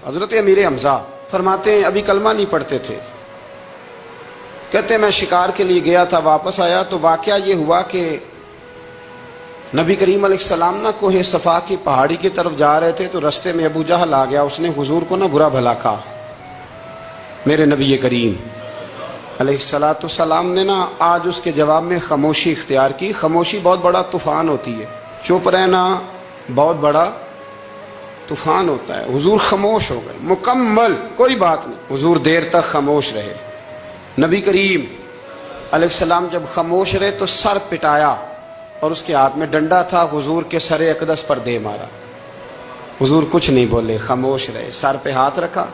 حضرت امیر حمزہ فرماتے ہیں ابھی کلمہ نہیں پڑھتے تھے، کہتے ہیں میں شکار کے لیے گیا تھا، واپس آیا تو واقعہ یہ ہوا کہ نبی کریم علیہ السلام نا کوہ صفا کی پہاڑی کی طرف جا رہے تھے تو رستے میں ابو جہل آ گیا، اس نے حضور کو نا برا بھلا کہا۔ میرے نبی کریم علیہ السلام نے نا آج اس کے جواب میں خاموشی اختیار کی۔ خاموشی بہت بڑا طوفان ہوتی ہے، چپ رہنا بہت بڑا طوفان ہوتا ہے۔ حضور خاموش ہو گئے، مکمل کوئی بات نہیں، حضور دیر تک خاموش رہے۔ نبی کریم علیہ السلام جب خاموش رہے تو سر پٹایا اور اس کے ہاتھ میں ڈنڈا تھا، حضور کے سر اقدس پر دے مارا۔ حضور کچھ نہیں بولے، خاموش رہے، سر پہ ہاتھ رکھا،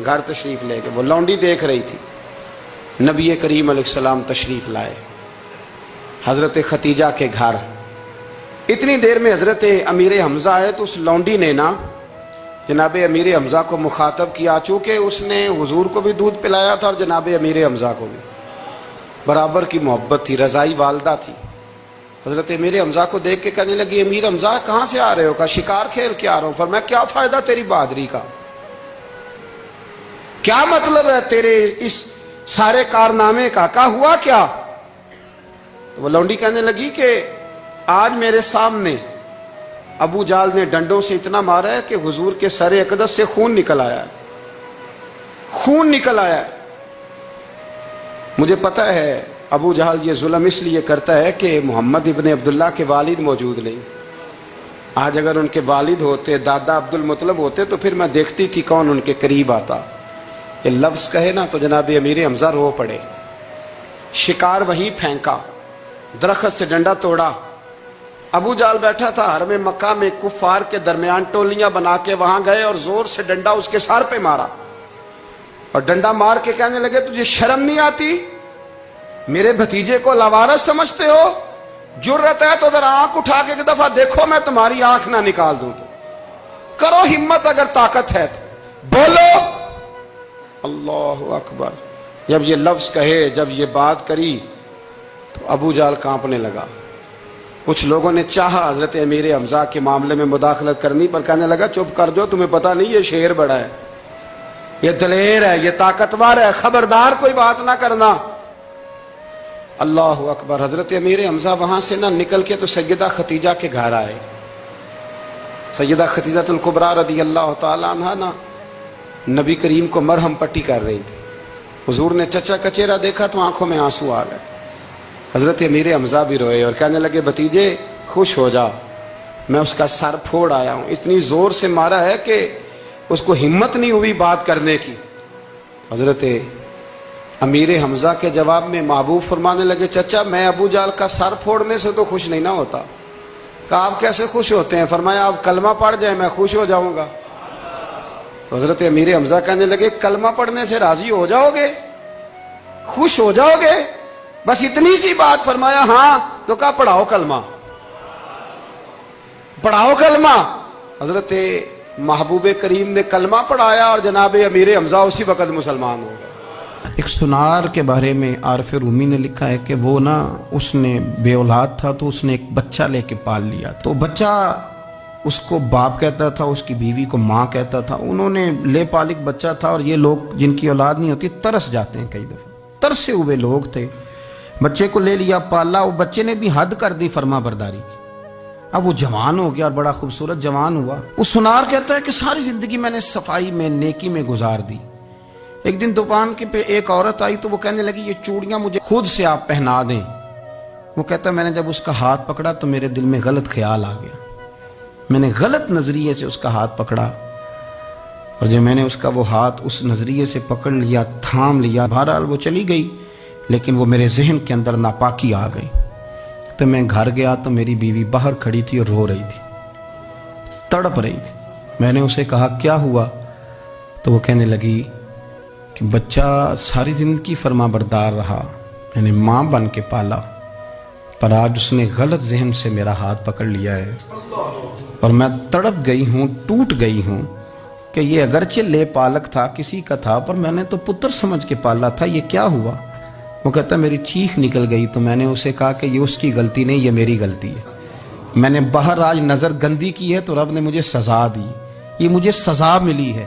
گھر تشریف لے گئے۔ وہ لونڈی دیکھ رہی تھی، نبی کریم علیہ السلام تشریف لائے حضرت ختیجہ کے گھر۔ اتنی دیر میں حضرت امیر حمزہ آئے تو اس لونڈی نے نا جناب امیر حمزہ کو مخاطب کیا، چونکہ اس نے حضور کو بھی دودھ پلایا تھا اور جناب امیر حمزہ کو بھی برابر کی محبت تھی، رضائی والدہ تھی۔ حضرت امیر حمزہ کو دیکھ کے کہنے لگی امیر حمزہ کہاں سے آ رہے ہو؟ کہا شکار کھیل کے آ رہا ہوں۔ فرمایا کیا فائدہ تیری بہادری کا، کیا مطلب ہے تیرے اس سارے کارنامے کا، کہا ہوا کیا؟ تو وہ لونڈی کہنے لگی کہ آج میرے سامنے ابو جال نے ڈنڈوں سے اتنا مارا ہے کہ حضور کے سر اقدس سے خون نکل آیا ہے، خون نکل آیا ہے۔ مجھے پتہ ہے ابو جہل یہ ظلم اس لیے کرتا ہے کہ محمد ابن عبداللہ کے والد موجود نہیں۔ آج اگر ان کے والد ہوتے، دادا عبد المطلب ہوتے تو پھر میں دیکھتی تھی کون ان کے قریب آتا۔ یہ لفظ کہے نا تو جناب امیر حمزہ رو پڑے۔ شکار وہیں پھینکا، درخت سے ڈنڈا توڑا۔ ابو جال بیٹھا تھا حرم مکہ میں، کفار کے درمیان ٹولیاں بنا کے وہاں گئے اور زور سے ڈنڈا اس کے سر پہ مارا، اور ڈنڈا مار کے کہنے لگے تجھے شرم نہیں آتی؟ میرے بھتیجے کو لاوارث سمجھتے ہو؟ جرت ہے تو ذرا آنکھ اٹھا کے ایک دفعہ دیکھو، میں تمہاری آنکھ نہ نکال دوں تو کرو ہمت، اگر طاقت ہے تو بولو۔ اللہ اکبر۔ جب یہ لفظ کہے، جب یہ بات کری تو ابو جال کانپنے لگا۔ کچھ لوگوں نے چاہا حضرت امیر حمزہ کے معاملے میں مداخلت کرنی، پر کہنے لگا چپ کر دو، تمہیں پتہ نہیں یہ شیر بڑا ہے، یہ دلیر ہے، یہ طاقتور ہے، خبردار کوئی بات نہ کرنا۔ اللہ اکبر۔ حضرت امیر حمزہ وہاں سے نہ نکل کے تو سیدہ ختیجہ کے گھر آئے۔ سیدہ ختیجہ الکبریٰ رضی اللہ تعالی عنہا نا نبی کریم کو مرہم پٹی کر رہی تھی۔ حضور نے چچا کا چہرہ دیکھا تو آنکھوں میں آنسو آ گئے۔ حضرت امیر حمزہ بھی روئے اور کہنے لگے بھتیجے خوش ہو جا، میں اس کا سر پھوڑ آیا ہوں۔ اتنی زور سے مارا ہے کہ اس کو ہمت نہیں ہوئی بات کرنے کی۔ حضرت امیر حمزہ کے جواب میں محبوب فرمانے لگے چچا میں ابو جال کا سر پھوڑنے سے تو خوش نہیں نہ ہوتا۔ کہا آپ کیسے خوش ہوتے ہیں؟ فرمایا آپ کلمہ پڑھ جائیں میں خوش ہو جاؤں گا۔ تو حضرت امیر حمزہ کہنے لگے کلمہ پڑھنے سے راضی ہو جاؤ گے، خوش ہو جاؤ گے، بس اتنی سی بات؟ فرمایا ہاں۔ تو کہا پڑھاؤ کلمہ، پڑھاؤ کلمہ۔ حضرت محبوب کریم نے کلمہ پڑھایا اور جناب امیر حمزہ اسی وقت مسلمان ہو گئے۔ ایک سنار کے بارے میں عارف رومی نے لکھا ہے کہ وہ نا اس نے بے اولاد تھا تو اس نے ایک بچہ لے کے پال لیا، تو بچہ اس کو باپ کہتا تھا، اس کی بیوی کو ماں کہتا تھا۔ انہوں نے لے پالک بچہ تھا، اور یہ لوگ جن کی اولاد نہیں ہوتی ترس جاتے ہیں، کئی دفعہ ترسے ہوئے لوگ تھے۔ بچے کو لے لیا، پالا، وہ بچے نے بھی حد کر دی فرما برداری کی۔ اب وہ جوان ہو گیا اور بڑا خوبصورت جوان ہوا۔ وہ سنار کہتا ہے کہ ساری زندگی میں نے صفائی میں، نیکی میں گزار دی۔ ایک دن دکان کے پہ ایک عورت آئی تو وہ کہنے لگی یہ چوڑیاں مجھے خود سے آپ پہنا دیں۔ وہ کہتا ہے میں نے جب اس کا ہاتھ پکڑا تو میرے دل میں غلط خیال آ گیا، میں نے غلط نظریے سے اس کا ہاتھ پکڑا، اور جب میں نے اس کا وہ ہاتھ اس نظریے سے پکڑ لیا، تھام لیا، بہرحال وہ چلی گئی، لیکن وہ میرے ذہن کے اندر ناپاکی آ گئی۔ تو میں گھر گیا تو میری بیوی باہر کھڑی تھی اور رو رہی تھی، تڑپ رہی تھی۔ میں نے اسے کہا کیا ہوا؟ تو وہ کہنے لگی کہ بچہ ساری زندگی فرما بردار رہا، میں نے ماں بن کے پالا، پر آج اس نے غلط ذہن سے میرا ہاتھ پکڑ لیا ہے، اور میں تڑپ گئی ہوں، ٹوٹ گئی ہوں کہ یہ اگرچہ لے پالک تھا، کسی کا تھا، پر میں نے تو پتر سمجھ کے پالا تھا، یہ کیا ہوا؟ وہ کہتا میری چیخ نکل گئی۔ تو میں نے اسے کہا کہ یہ اس کی غلطی نہیں، یہ میری غلطی ہے، میں نے باہر آج نظر گندی کی ہے تو رب نے مجھے سزا دی، یہ مجھے سزا ملی ہے،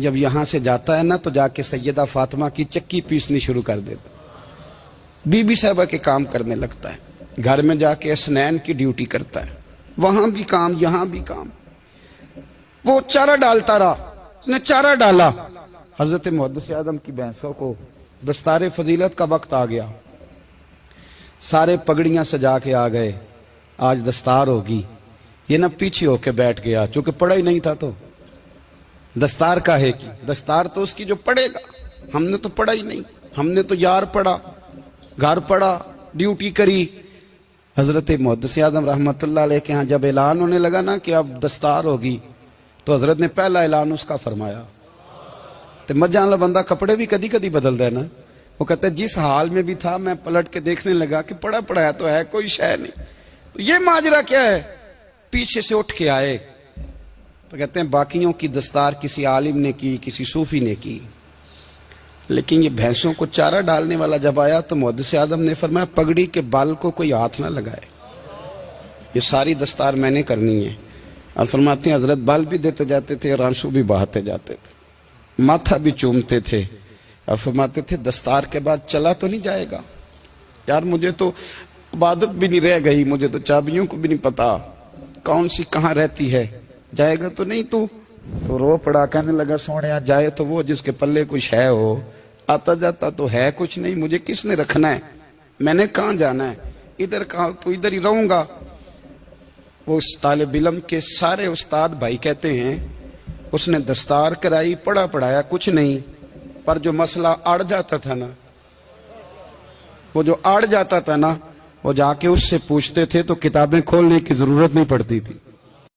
جب یہاں سے جاتا ہے نا تو جا کے سیدہ فاطمہ کی چکی پیسنی شروع کر دیتا، بی بی صاحبہ کے کام کرنے لگتا ہے، گھر میں جا کے اسنین کی ڈیوٹی کرتا ہے، وہاں بھی کام یہاں بھی کام۔ وہ چارہ ڈالتا رہا، اس نے چارہ ڈالا، حضرت محدث اعظم کی بھینسوں کو دستار فضیلت کا وقت آ گیا، سارے پگڑیاں سجا کے آ گئے، آج دستار ہوگی۔ یہ نہ پیچھے ہو کے بیٹھ گیا، چونکہ پڑھا ہی نہیں تھا تو دستار کاہے کی، دستار تو اس کی جو پڑھے گا، ہم نے تو پڑھا ہی نہیں، ہم نے تو یار پڑھا، گھر پڑھا، ڈیوٹی کری۔ حضرت محدث اعظم رحمۃ اللہ علیہ کے ہاں جب اعلان ہونے لگا نا کہ اب دستار ہوگی، تو حضرت نے پہلا اعلان اس کا فرمایا۔ تو مت جان لو بندہ کپڑے بھی کدی کدی بدل دے نا، وہ کہتا ہے جس حال میں بھی تھا میں پلٹ کے دیکھنے لگا کہ پڑھا پڑھایا تو ہے، کوئی شے نہیں، تو یہ ماجرا کیا ہے؟ پیچھے سے اٹھ کے آئے تو کہتے ہیں باقیوں کی دستار کسی عالم نے کی، کسی صوفی نے کی، لیکن یہ بھینسوں کو چارہ ڈالنے والا جب آیا تو محدث اعظم نے فرمایا پگڑی کے بال کو کوئی ہاتھ نہ لگائے، یہ ساری دستار میں نے کرنی ہے۔ اور فرماتے ہیں حضرت بال بھی دیتے جاتے تھے اور آنسو بھی بہاتے جاتے تھے، ماتھا بھی چومتے تھے، اور فرماتے تھے دستار کے بعد چلا تو نہیں جائے گا یار، مجھے تو عبادت بھی نہیں رہ گئی، مجھے تو چابیوں کو بھی نہیں پتا کون سی کہاں رہتی ہے، جائے گا تو نہیں تو رو پڑا، کہنے لگا سونے جائے تو وہ جس کے پلے کچھ ہے ہو، آتا جاتا تو ہے کچھ نہیں، مجھے کس نے رکھنا ہے، میں نے کہاں جانا ہے، ادھر کہاں تو ادھر ہی رہوں گا۔ وہ اس طالب علم کے سارے استاد بھائی کہتے ہیں اس نے دستار کرائی، پڑھا پڑھایا کچھ نہیں، پر جو مسئلہ اڑ جاتا تھا نا، وہ جو اڑ جاتا تھا نا، وہ جا کے اس سے پوچھتے تھے تو کتابیں کھولنے کی ضرورت نہیں پڑتی تھی۔